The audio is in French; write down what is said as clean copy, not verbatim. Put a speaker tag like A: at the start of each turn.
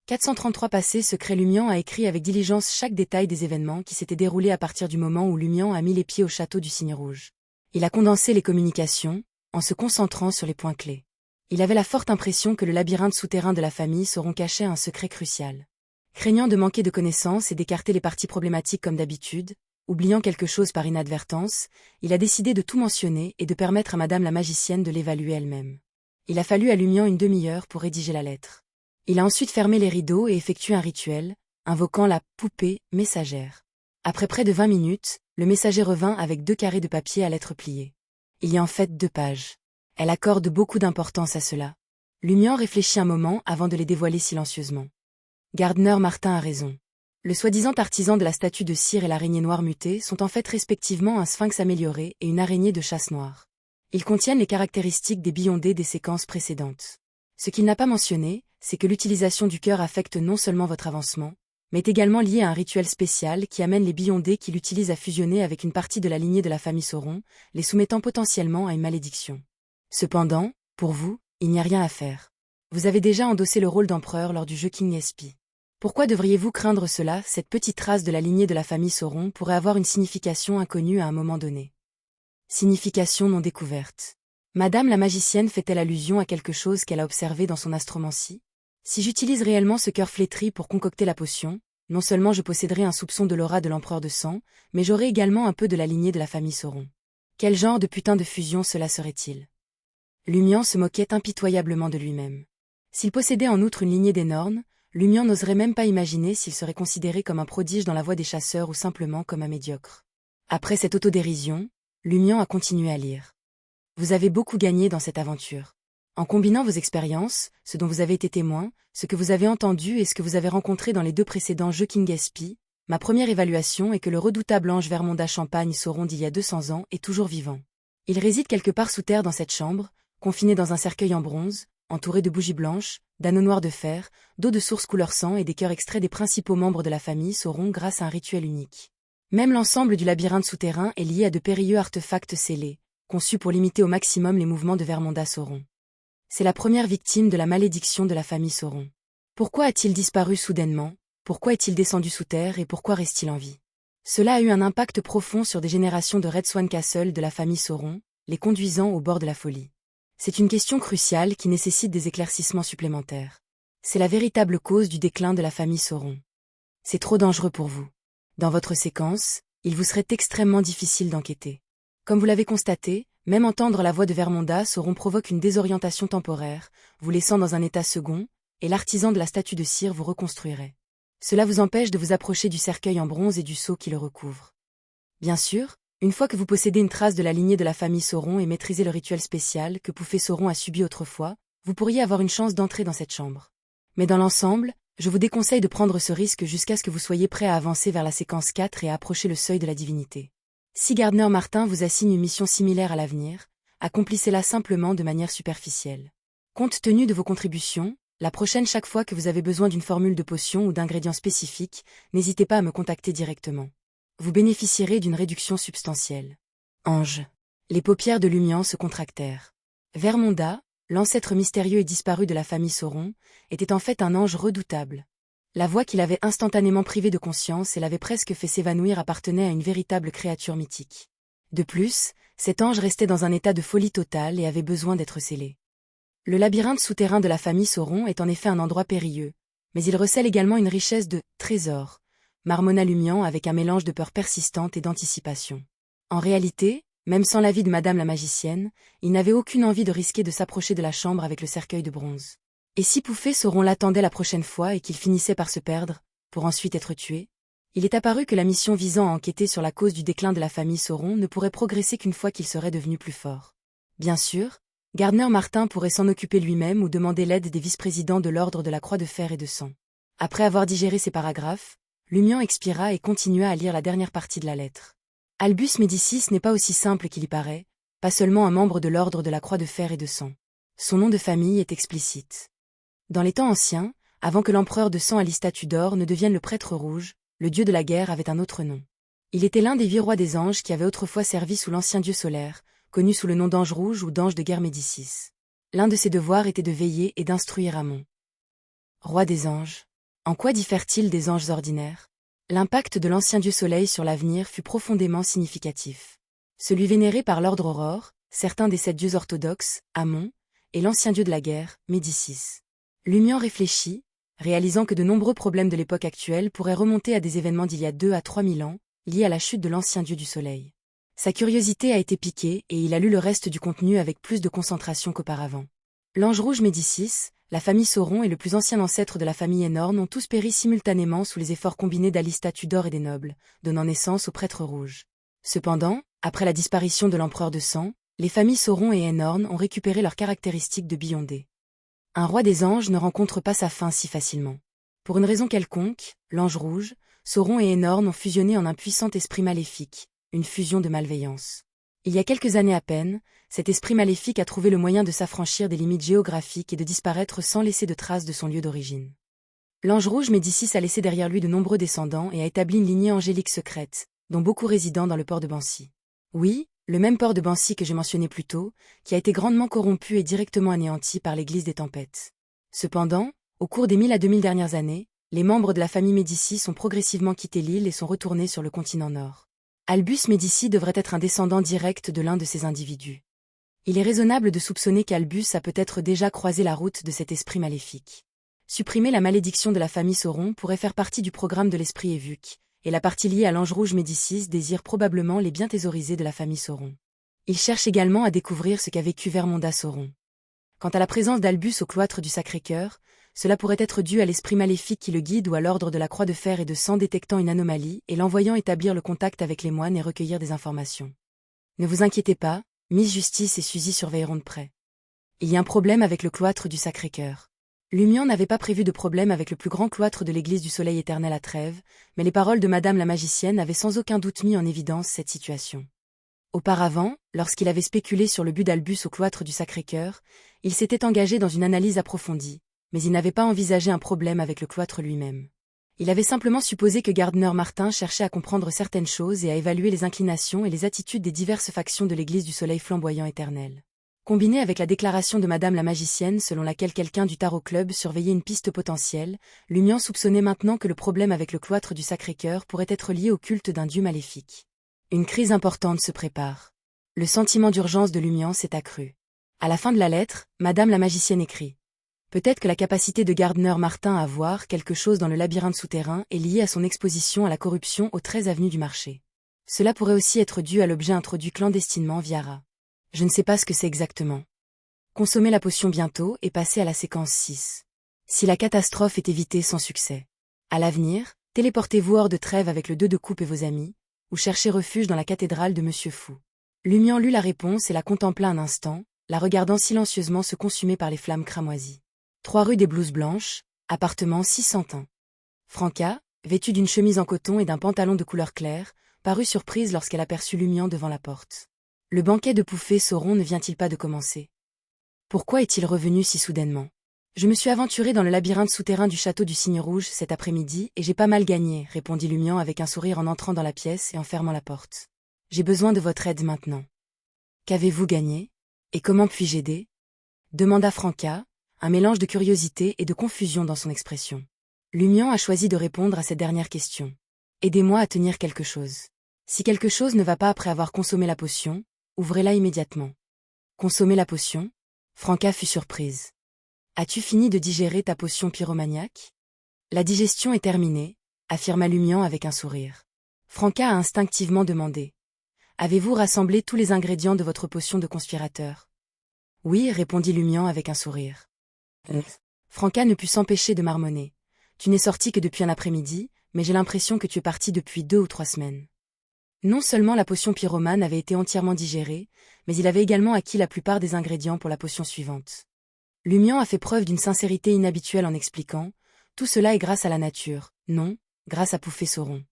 A: 433 passé secret. Lumian a écrit avec diligence chaque détail des événements qui s'étaient déroulés à partir du moment où Lumian a mis les pieds au château du Cygne Rouge. Il a condensé les communications, en se concentrant sur les points clés. Il avait la forte impression que le labyrinthe souterrain de la famille Sauron cachait un secret crucial. Craignant de manquer de connaissances et d'écarter les parties problématiques comme d'habitude, oubliant quelque chose par inadvertance, il a décidé de tout mentionner et de permettre à Madame la magicienne de l'évaluer elle-même. Il a fallu à Lumian une demi-heure pour rédiger la lettre. Il a ensuite fermé les rideaux et effectué un rituel, invoquant la poupée messagère. Après près de 20 minutes, le messager revint avec 2 carrés de papier à lettres pliées. Il y a en fait 2 pages. Elle accorde beaucoup d'importance à cela. Lumian réfléchit un moment avant de les dévoiler silencieusement. Gardner Martin a raison. Le soi-disant artisan de la statue de cire et l'araignée noire mutée sont en fait respectivement un sphinx amélioré et une araignée de chasse noire. Ils contiennent les caractéristiques des Beyondés des séquences précédentes. Ce qu'il n'a pas mentionné, c'est que l'utilisation du cœur affecte non seulement votre avancement, mais est également liée à un rituel spécial qui amène les Beyondés qui l'utilisent à fusionner avec une partie de la lignée de la famille Sauron, les soumettant potentiellement à une malédiction. Cependant, pour vous, il n'y a rien à faire. Vous avez déjà endossé le rôle d'empereur lors du jeu King SP. Pourquoi devriez-vous craindre cela? Cette petite trace de la lignée de la famille Sauron pourrait avoir une signification inconnue à un moment donné. Signification non découverte. Madame la magicienne fait-elle allusion à quelque chose qu'elle a observé dans son astromancie? Si j'utilise réellement ce cœur flétri pour concocter la potion, non seulement je posséderai un soupçon de l'aura de l'empereur de sang, mais j'aurai également un peu de la lignée de la famille Sauron. Quel genre de putain de fusion cela serait-il? Lumian se moquait impitoyablement de lui-même. S'il possédait en outre une lignée des Nornes, Lumian n'oserait même pas imaginer s'il serait considéré comme un prodige dans la voie des chasseurs ou simplement comme un médiocre. Après cette autodérision, Lumian a continué à lire. Vous avez beaucoup gagné dans cette aventure. En combinant vos expériences, ce dont vous avez été témoin, ce que vous avez entendu et ce que vous avez rencontré dans les 2 précédents jeux King SP, ma première évaluation est que le redoutable ange Vermonda Champagne Sauron d'il y a 200 ans est toujours vivant. Il réside quelque part sous terre dans cette chambre, confiné dans un cercueil en bronze, entouré de bougies blanches, d'anneaux noirs de fer, d'eau de source couleur sang et des cœurs extraits des principaux membres de la famille Sauron grâce à un rituel unique. Même l'ensemble du labyrinthe souterrain est lié à de périlleux artefacts scellés, conçus pour limiter au maximum les mouvements de Vermonda Sauron. C'est la première victime de la malédiction de la famille Sauron. Pourquoi a-t-il disparu soudainement? Pourquoi est-il descendu sous terre et pourquoi reste-t-il en vie? Cela a eu un impact profond sur des générations de Red Swan Castle de la famille Sauron, les conduisant au bord de la folie. C'est une question cruciale qui nécessite des éclaircissements supplémentaires. C'est la véritable cause du déclin de la famille Sauron. C'est trop dangereux pour vous. Dans votre séquence, il vous serait extrêmement difficile d'enquêter. Comme vous l'avez constaté, même entendre la voix de Vermonda Sauron provoque une désorientation temporaire, vous laissant dans un état second, et l'artisan de la statue de cire vous reconstruirait. Cela vous empêche de vous approcher du cercueil en bronze et du sceau qui le recouvre. Bien sûr, une fois que vous possédez une trace de la lignée de la famille Sauron et maîtrisez le rituel spécial que Poufé Sauron a subi autrefois, vous pourriez avoir une chance d'entrer dans cette chambre. Mais dans l'ensemble, je vous déconseille de prendre ce risque jusqu'à ce que vous soyez prêt à avancer vers la séquence 4 et à approcher le seuil de la divinité. Si Gardner Martin vous assigne une mission similaire à l'avenir, accomplissez-la simplement de manière superficielle. Compte tenu de vos contributions, la prochaine chaque fois que vous avez besoin d'une formule de potion ou d'ingrédients spécifiques, n'hésitez pas à me contacter directement. Vous bénéficierez d'une réduction substantielle. Ange. Les paupières de Lumian se contractèrent. Vermonda, l'ancêtre mystérieux et disparu de la famille Sauron, était en fait un ange redoutable. La voix qui l'avait instantanément privé de conscience et l'avait presque fait s'évanouir appartenait à une véritable créature mythique. De plus, cet ange restait dans un état de folie totale et avait besoin d'être scellé. Le labyrinthe souterrain de la famille Sauron est en effet un endroit périlleux, mais il recèle également une richesse de trésors, marmonna Lumian avec un mélange de peur persistante et d'anticipation. En réalité, même sans l'avis de Madame la magicienne, il n'avait aucune envie de risquer de s'approcher de la chambre avec le cercueil de bronze. Et si Poufé Sauron l'attendait la prochaine fois et qu'il finissait par se perdre, pour ensuite être tué? Il est apparu que la mission visant à enquêter sur la cause du déclin de la famille Sauron ne pourrait progresser qu'une fois qu'il serait devenu plus fort. Bien sûr, Gardner Martin pourrait s'en occuper lui-même ou demander l'aide des vice-présidents de l'Ordre de la Croix de Fer et de Sang. Après avoir digéré ces paragraphes, Lumian expira et continua à lire la dernière partie de la lettre. Albus Médicis n'est pas aussi simple qu'il y paraît, pas seulement un membre de l'Ordre de la Croix de Fer et de Sang. Son nom de famille est explicite. Dans les temps anciens, avant que l'empereur de Sang Alista Tudor ne devienne le prêtre rouge, le dieu de la guerre avait un autre nom. Il était l'un des 8 rois des anges qui avaient autrefois servi sous l'ancien dieu solaire, connu sous le nom d'ange rouge ou d'ange de guerre Médicis. L'un de ses devoirs était de veiller et d'instruire Amon. Roi des anges. En quoi diffère-t-il des anges ordinaires? L'impact de l'ancien dieu Soleil sur l'avenir fut profondément significatif. Celui vénéré par l'ordre Aurore, certains des 7 dieux orthodoxes, Amon, et l'ancien dieu de la guerre, Médicis. Lumian réfléchit, réalisant que de nombreux problèmes de l'époque actuelle pourraient remonter à des événements d'il y a 2 à 3 000 ans, liés à la chute de l'ancien dieu du Soleil. Sa curiosité a été piquée et il a lu le reste du contenu avec plus de concentration qu'auparavant. L'ange rouge Médicis, la famille Sauron et le plus ancien ancêtre de la famille Énorne ont tous péri simultanément sous les efforts combinés d'Alista Tudor et des nobles, donnant naissance au prêtre rouge. Cependant, après la disparition de l'empereur de sang, les familles Sauron et Énorne ont récupéré leurs caractéristiques de Beyondé. Un roi des anges ne rencontre pas sa fin si facilement. Pour une raison quelconque, l'ange rouge, Sauron et Énorne ont fusionné en un puissant esprit maléfique, une fusion de malveillance. Il y a quelques années à peine, cet esprit maléfique a trouvé le moyen de s'affranchir des limites géographiques et de disparaître sans laisser de traces de son lieu d'origine. L'ange rouge Médicis a laissé derrière lui de nombreux descendants et a établi une lignée angélique secrète, dont beaucoup résidant dans le port de Bansi. Oui, le même port de Bansi que j'ai mentionné plus tôt, qui a été grandement corrompu et directement anéanti par l'église des tempêtes. Cependant, au cours des 1000 à 2000 dernières années, les membres de la famille Médicis ont progressivement quitté l'île et sont retournés sur le continent nord. Albus Médicis devrait être un descendant direct de l'un de ces individus. Il est raisonnable de soupçonner qu'Albus a peut-être déjà croisé la route de cet esprit maléfique. Supprimer la malédiction de la famille Sauron pourrait faire partie du programme de l'esprit Évuk, et la partie liée à l'ange rouge Médicis désire probablement les biens thésaurisés de la famille Sauron. Il cherche également à découvrir ce qu'a vécu Vermonda Sauron. Quant à la présence d'Albus au cloître du Sacré-Cœur, cela pourrait être dû à l'esprit maléfique qui le guide ou à l'ordre de la croix de fer et de sang détectant une anomalie et l'envoyant établir le contact avec les moines et recueillir des informations. Ne vous inquiétez pas, Miss Justice et Suzy surveilleront de près. Il y a un problème avec le cloître du Sacré-Cœur. Lumian n'avait pas prévu de problème avec le plus grand cloître de l'église du Soleil éternel à Trèves, mais les paroles de Madame la magicienne avaient sans aucun doute mis en évidence cette situation. Auparavant, lorsqu'il avait spéculé sur le but d'Albus au cloître du Sacré-Cœur, il s'était engagé dans une analyse approfondie, mais il n'avait pas envisagé un problème avec le cloître lui-même. Il avait simplement supposé que Gardner Martin cherchait à comprendre certaines choses et à évaluer les inclinations et les attitudes des diverses factions de l'église du Soleil flamboyant éternel. Combiné avec la déclaration de Madame la magicienne selon laquelle quelqu'un du Tarot Club surveillait une piste potentielle, Lumian soupçonnait maintenant que le problème avec le cloître du Sacré-Cœur pourrait être lié au culte d'un dieu maléfique. Une crise importante se prépare. Le sentiment d'urgence de Lumian s'est accru. À la fin de la lettre, Madame la magicienne écrit. Peut-être que la capacité de Gardner Martin à voir quelque chose dans le labyrinthe souterrain est liée à son exposition à la corruption aux 13 avenues du marché. Cela pourrait aussi être dû à l'objet introduit clandestinement Viara. Je ne sais pas ce que c'est exactement. Consommez la potion bientôt et passez à la séquence 6. Si la catastrophe est évitée sans succès. À l'avenir, téléportez-vous hors de Trèves avec le 2 de coupe et vos amis, ou cherchez refuge dans la cathédrale de Monsieur Fou. Lumian lut la réponse et la contempla un instant, la regardant silencieusement se consumer par les flammes cramoisies. 3 rue des Blouses Blanches, appartement 601. Franca, vêtue d'une chemise en coton et d'un pantalon de couleur claire, parut surprise lorsqu'elle aperçut Lumian devant la porte. Le banquet de Pouffet Sauron ne vient-il pas de commencer? Pourquoi est-il revenu si soudainement? Je me suis aventuré dans le labyrinthe souterrain du château du Cygne Rouge cet après-midi et j'ai pas mal gagné, répondit Lumian avec un sourire en entrant dans la pièce et en fermant la porte. J'ai besoin de votre aide maintenant. Qu'avez-vous gagné? Et comment puis-je aider? Demanda Franca, un mélange de curiosité et de confusion dans son expression. Lumian a choisi de répondre à cette dernière question. Aidez-moi à tenir quelque chose. Si quelque chose ne va pas après avoir consommé la potion, ouvrez-la immédiatement. Consommer la potion? Franca fut surprise. As-tu fini de digérer ta potion pyromaniaque? La digestion est terminée, affirma Lumian avec un sourire. Franca a instinctivement demandé. Avez-vous rassemblé tous les ingrédients de votre potion de conspirateur? Oui, répondit Lumian avec un sourire. Franca ne put s'empêcher de marmonner. Tu n'es sorti que depuis un après-midi, mais j'ai l'impression que tu es parti depuis 2 ou 3 semaines. Non seulement la potion pyromane avait été entièrement digérée, mais il avait également acquis la plupart des ingrédients pour la potion suivante. Lumian a fait preuve d'une sincérité inhabituelle en expliquant « Tout cela est grâce à la nature, non, grâce à Pouffet Sauron.